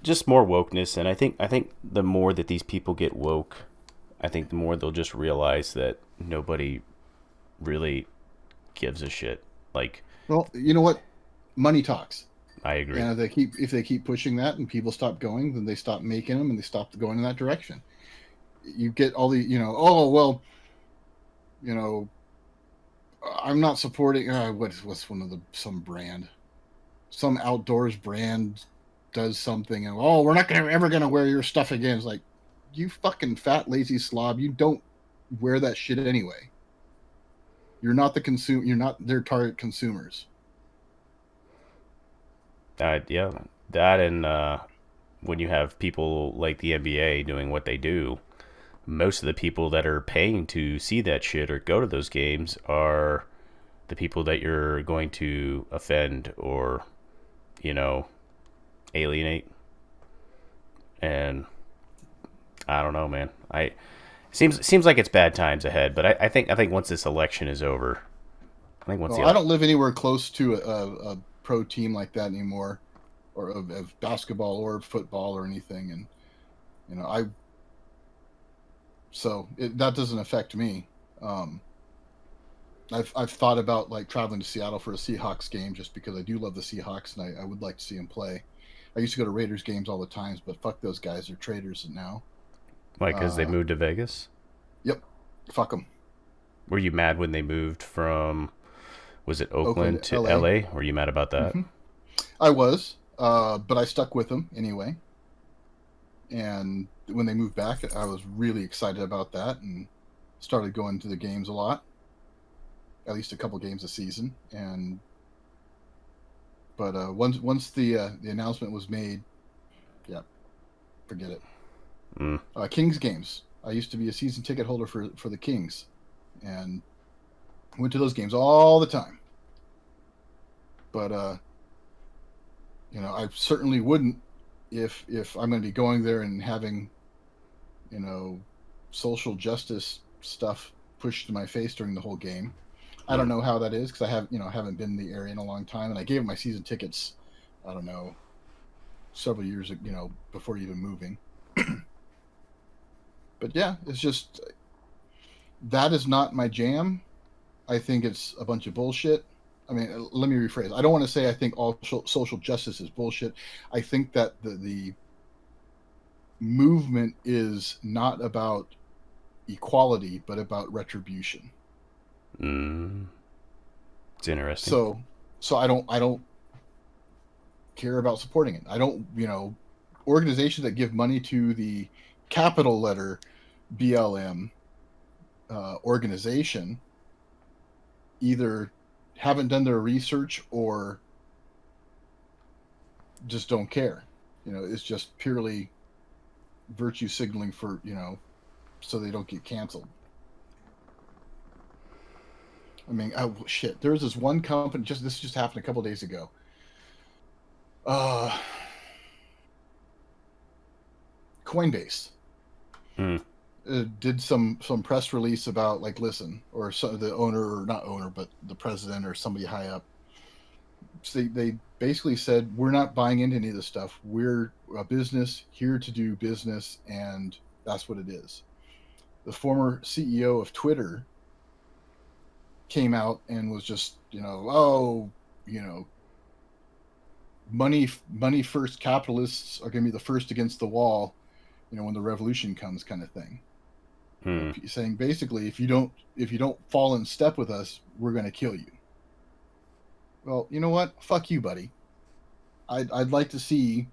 just more wokeness, and I think the more that these people get woke, I think the more they'll just realize that nobody really gives a shit. Like, Well, you know what? Money talks. I agree. And if they keep pushing that and people stop going, then they stop making them and they stop going in that direction. You get all the, oh well, you know, I'm not supporting what's one of the some brand, some outdoors brand does something and we're not ever gonna wear your stuff again. It's like, you fucking fat lazy slob, you don't wear that shit anyway. You're not the consumer. You're not their target consumers. Yeah, that and when you have people like the NBA doing what they do, most of the people that are paying to see that shit or go to those games are the people that you're going to offend or, you know, alienate. And I don't know, man. I seems like it's bad times ahead, but I think once this election is over, I think once Well, the I don't live anywhere close to a pro team like that anymore, or of basketball or football or anything, and you know I that doesn't affect me. Um, I've thought about like traveling to Seattle for a Seahawks game just because I do love the Seahawks and I would like to see them play. I used to go to Raiders games all the times, but fuck those guys, they're traitors now. like because they Uh, moved to Vegas. yep, fuck them. Were you mad when they moved from, was it Oakland, Oakland to L.A. LA? Were you mad about that? Hmm. I was, but I stuck with them anyway. And when they moved back, I was really excited about that and started going to the games a lot, at least a couple games a season. And but once the announcement was made, yeah, forget it. Mm. Kings games. I used to be a season ticket holder for the Kings, and went to those games all the time. But I certainly wouldn't if I'm going to be going there and having you know social justice stuff pushed to my face during the whole game. I don't Mm. know how that is because haven't been in the area in a long time, and I gave my season tickets. I don't know, several years before even moving. But yeah, it's just that is not my jam. I think it's a bunch of bullshit. I mean, let me rephrase. I don't want to say I think all social justice is bullshit. I think that the movement is not about equality, but about retribution. Mm. It's interesting. So I don't care about supporting it. I don't organizations that give money to the capital letter BLM organization either haven't done their research or just don't care. It's just purely virtue signaling for so they don't get canceled. I mean, oh shit! There was this one company. This just happened a couple days ago. Uh, Coinbase Mm. did some press release about like, listen, or the owner, or not owner, but the president or somebody high up. So they basically said, we're not buying into any of this stuff. We're a business here to do business, and that's what it is. The former CEO of Twitter came out and was just, money first capitalists are going to be the first against the wall, when the revolution comes, kind of thing. Mm. Saying basically, if you don't fall in step with us, we're going to kill you. Well, you know what? Fuck you, buddy. I'd like to see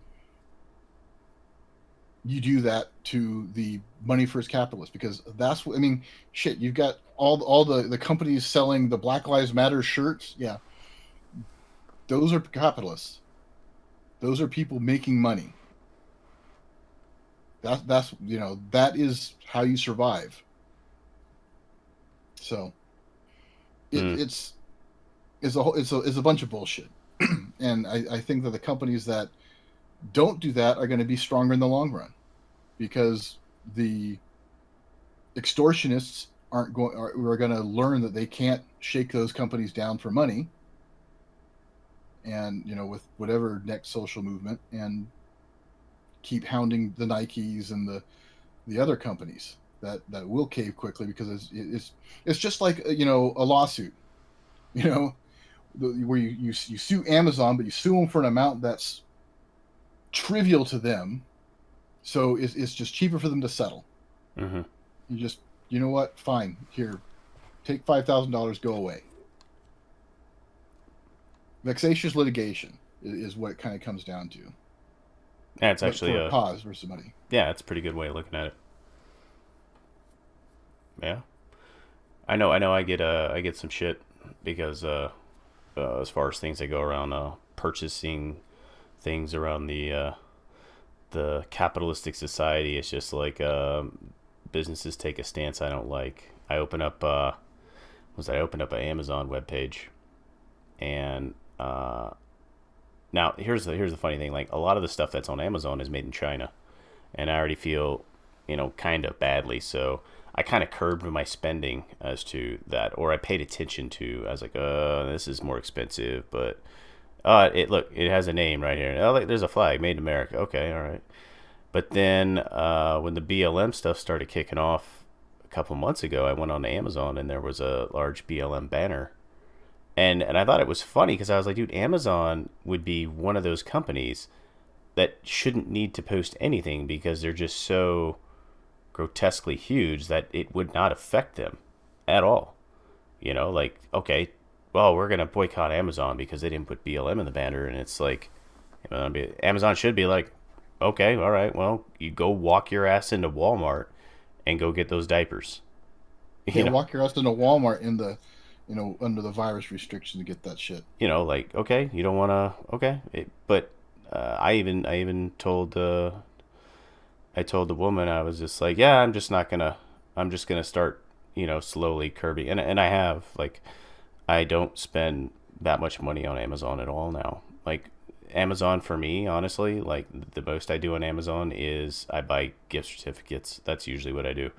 you do that to the money first capitalists, because that's what I mean. Shit, you've got all the companies selling the Black Lives Matter shirts. Yeah, those are capitalists. Those are people making money. That's that is how you survive. So Mm. it's a bunch of bullshit, and I think that the companies that don't do that are going to be stronger in the long run, because the extortionists are going to learn that they can't shake those companies down for money, and with whatever next social movement, and keep hounding the Nikes and the other companies that will cave quickly, because it's just like, a lawsuit, you know, where you sue Amazon, but you sue them for an amount that's trivial to them, so it's just cheaper for them to settle. Mm-hmm. You just, you know what? Fine, here, take $5,000, go away. Vexatious litigation is what it kind of comes down to, Yeah, it's but actually for a cause versus money. yeah, it's a pretty good way of looking at it. Yeah, I know. I get some shit because as far as things that go around purchasing things around the capitalistic society, it's just like businesses take a stance I don't like. I open up I opened up an Amazon webpage, and now here's the funny thing. Like, a lot of the stuff that's on Amazon is made in China, and I already feel, kind of badly. So I kind of curbed my spending as to that, or I paid attention to. I was like, this is more expensive, but it has a name right here. Oh, there's a flag, made in America. Okay, all right. But then when the BLM stuff started kicking off a couple months ago, I went on Amazon and there was a large BLM banner. And I thought it was funny because I was like, dude, Amazon would be one of those companies that shouldn't need to post anything because they're just so grotesquely huge that it would not affect them at all. Like, okay, well, we're going to boycott Amazon because they didn't put BLM in the banner. And it's like, Amazon should be like, okay, all right, well, you go walk your ass into Walmart and go get those diapers. Yeah, walk your ass into Walmart in the, under the virus restriction to get that shit. Like, okay, you don't want to, okay. But I even told I told the woman, I was just like, yeah, I'm just gonna start, slowly curbing. And I have, like, I don't spend that much money on Amazon at all now. Like, Amazon for me, honestly, like, the most I do on Amazon is I buy gift certificates. That's usually what I do.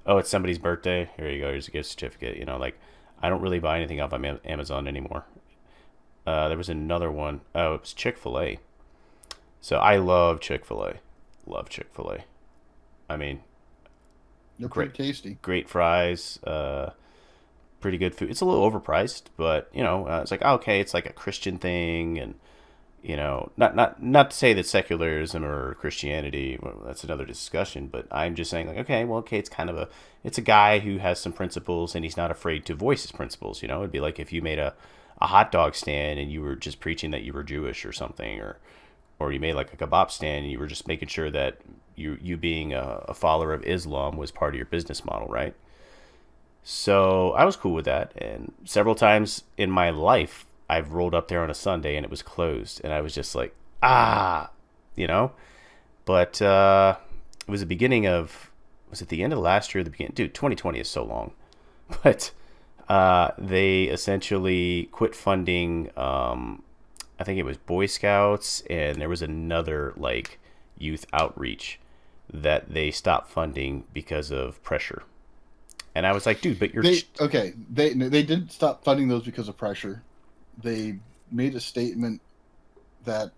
Oh, it's somebody's birthday. Here you go. Here's a gift certificate. Like, I don't really buy anything off of Amazon anymore. There was another one. Oh, it was Chick-fil-A. So I love Chick-fil-A. Love Chick-fil-A. I mean, they're pretty tasty. Great fries. Pretty good food. It's a little overpriced, but it's like, okay, it's like a Christian thing, and not to say that secularism or Christianity, well, that's another discussion, but I'm just saying, like, okay, it's a guy who has some principles and he's not afraid to voice his principles. It'd be like if you made a hot dog stand and you were just preaching that you were Jewish or something, or you made like a kebab stand and you were just making sure that you being a follower of Islam was part of your business model, right? So I was cool with that, and several times in my life I've rolled up there on a Sunday and it was closed, and I was just like, you know. But it was the beginning of, was it the end of last year or the beginning? Dude, 2020 is so long. But they essentially quit funding, I think it was Boy Scouts, and there was another like youth outreach that they stopped funding because of pressure. And I was like, dude, but you're... They didn't stop funding those because of pressure. They made a statement that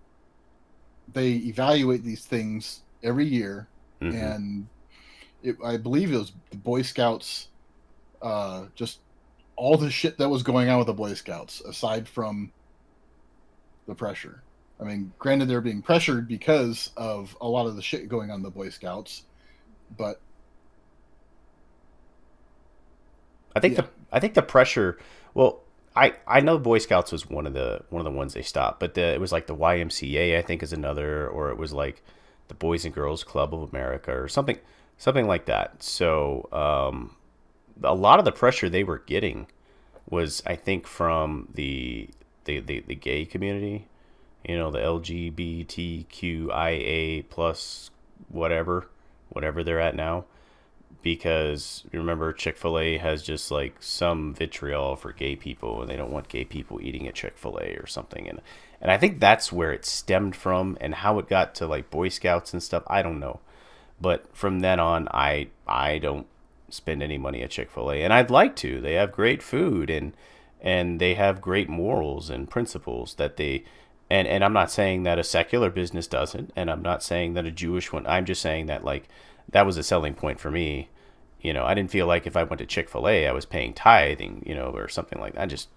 they evaluate these things every year, mm-hmm. and I believe it was the Boy Scouts, just all the shit that was going on with the Boy Scouts, aside from the pressure. I mean, granted, they're being pressured because of a lot of the shit going on in the Boy Scouts, but I think the pressure. Well, I know Boy Scouts was one of the ones they stopped, but it was like the YMCA, I think, is another, or it was like the Boys and Girls Club of America or something like that. So a lot of the pressure they were getting was, I think, from the gay community, the LGBTQIA plus whatever they're at now. Because remember, Chick-fil-A has just like some vitriol for gay people, and they don't want gay people eating at Chick-fil-A or something. And I think that's where it stemmed from, and how it got to like Boy Scouts and stuff, I don't know. But from then on, I don't spend any money at Chick-fil-A, and I'd like to. They have great food, and they have great morals and principles that they And I'm not saying that a secular business doesn't, and I'm not saying that a Jewish one. I'm just saying that like that was a selling point for me. I didn't feel like if I went to Chick-fil-A, I was paying tithing, or something like that. Just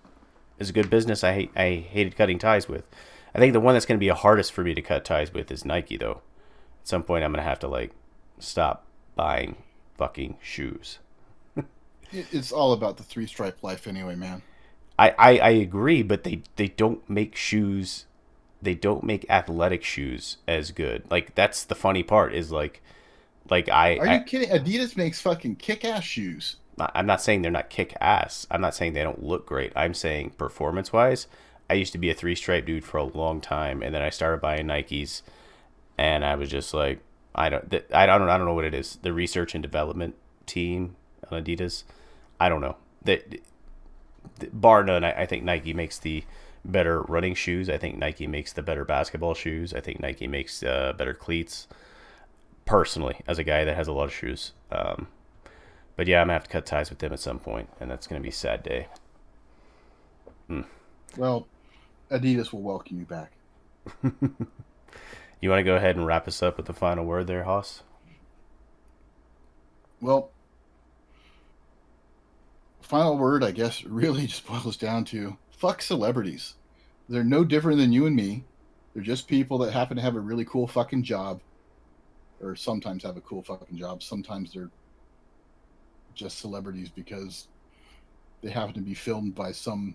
it's a good business. I hated cutting ties with. I think the one that's going to be the hardest for me to cut ties with is Nike, though. At some point, I'm going to have to like stop buying fucking shoes. It's all about the three stripe life anyway, man. I agree, but they don't make shoes. They don't make athletic shoes as good. Like that's the funny part is like Are you kidding? Adidas makes fucking kick-ass shoes. I'm not saying they're not kick ass. I'm not saying they don't look great. I'm saying performance wise, I used to be a three stripe dude for a long time, and then I started buying Nikes, and I was just like, I don't know what it is. The research and development team on Adidas, I don't know. Bar none, I think Nike makes the better running shoes. I think Nike makes the better basketball shoes. I think Nike makes better cleats. Personally, as a guy that has a lot of shoes, but yeah, I'm gonna have to cut ties with them at some point, and that's gonna be a sad day. Mm. Well, Adidas will welcome you back. You want to go ahead and wrap us up with the final word there, Haas? Well, final word, I guess, really just boils down to fuck celebrities. They're no different than you and me. They're just people that happen to have a really cool fucking job, or sometimes have a cool fucking job. Sometimes they're just celebrities because they happen to be filmed by some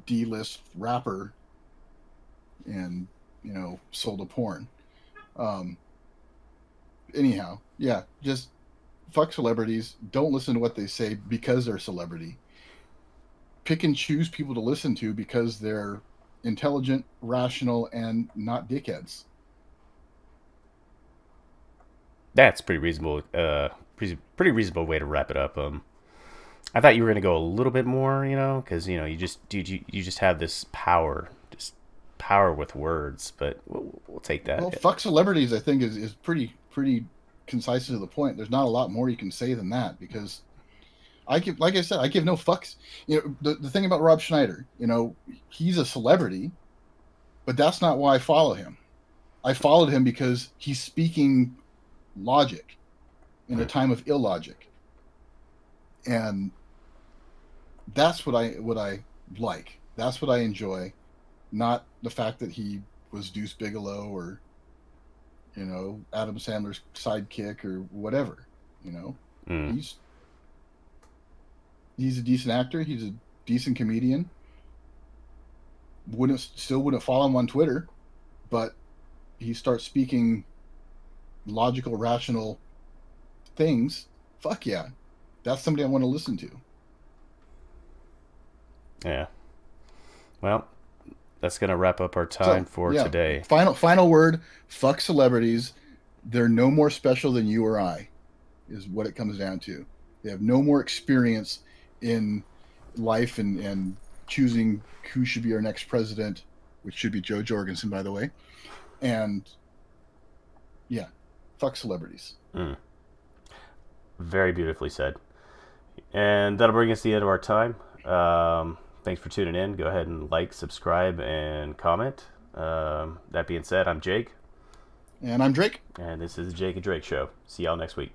D-list rapper and sold a porn. Um, Anyhow, yeah, just fuck celebrities. Don't listen to what they say because they're a celebrity. Pick and choose people to listen to because they're intelligent, rational, and not dickheads. That's pretty reasonable. Pretty reasonable way to wrap it up. I thought you were gonna go a little bit more, because you just have this power, just power with words. But we'll take that. Well, fuck celebrities, I think is pretty concise to the point. There's not a lot more you can say than that because like I said, I give no fucks. The thing about Rob Schneider, he's a celebrity, but that's not why I follow him. I followed him because he's speaking logic in a time of illogic, and that's what I like. That's what I enjoy, not the fact that he was Deuce Bigelow or Adam Sandler's sidekick or whatever. Mm. He's a decent actor. He's a decent comedian. Wouldn't follow him on Twitter, but he starts speaking logical, rational things. Fuck yeah, that's somebody I want to listen to. Yeah. Well, that's gonna wrap up our time for today. Final word. Fuck celebrities. They're no more special than you or I, is what it comes down to. They have no more experience in life and choosing who should be our next president, which should be Joe Jorgensen, by the way. And yeah, fuck celebrities. Mm. Very beautifully said. And that'll bring us to the end of our time. Thanks for tuning in. Go ahead and like, subscribe, and comment. That being said, I'm Jake. And I'm Drake. And this is the Jake and Drake Show. See y'all next week.